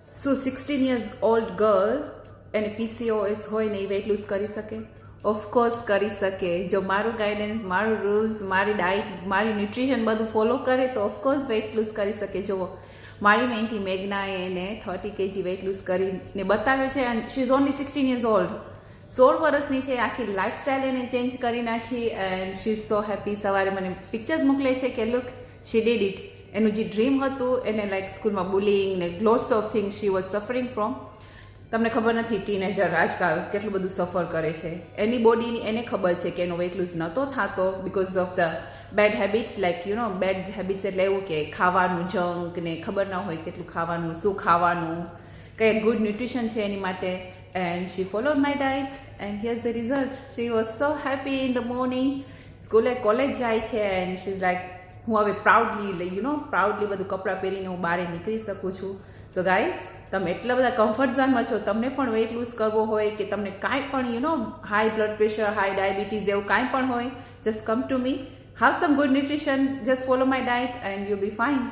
સો 16 years old girl એને PCOS હોય ને એ વેઇટ લૂઝ કરી શકે? ઓફકોર્સ કરી શકે. જો મારું ગાઈડન્સ, મારું રૂલ્સ, મારી ડાયટ, મારી ન્યુટ્રિશન બધું ફોલો કરે તો ઓફકોર્સ વેઇટ લૂઝ કરી શકે. જુઓ, મારી મેન્ટી મેઘનાએ એને 30 kg વેઇટ લૂઝ કરીને બતાવ્યું છે and she is only 16 years old. 16 વર્ષની છે. આખી લાઈફસ્ટાઈલ એને ચેન્જ કરી નાખી and she is so happy. સવારે મને પિક્ચર્સ મોકલે છે કે લુક, શી ડીડ ઇટ. એનું જે ડ્રીમ હતું, એને લાઈક સ્કૂલમાં બુલિંગ ને lots of things she was suffering from. તમને ખબર નથી ટીનેજર આજકાલ કેટલું બધું સફર કરે છે. એની બોડીની એને ખબર છે કે એનો વેઇટ લૂઝ નહોતો થતો because of the bad habits. Like you know, bad habits એટલે એવું કે ખાવાનું જંક ને ખબર ના હોય કેટલું ખાવાનું, શું ખાવાનું, કઈ ગુડ ન્યુટ્રિશન છે એની માટે. And she followed my diet and here's the result. She was so happy in the morning. સ્કૂલે કોલેજ જાય છે એન્ડ શી ઇઝ લાઈક, હું હવે પ્રાઉડલી પ્રાઉડલી બધું કપડાં પહેરીને હું બહાર નીકળી શકું છું. સો ગાઈઝ, તમે એટલા બધા કમ્ફર્ટ ઝોનમાં છો, તમને પણ વેઇટ લૂઝ કરવો હોય કે તમને કાંઈ પણ high blood pressure, high diabetes એવું કાંઈ પણ હોય, just come to me, have some good nutrition, just follow my diet and you'll be fine.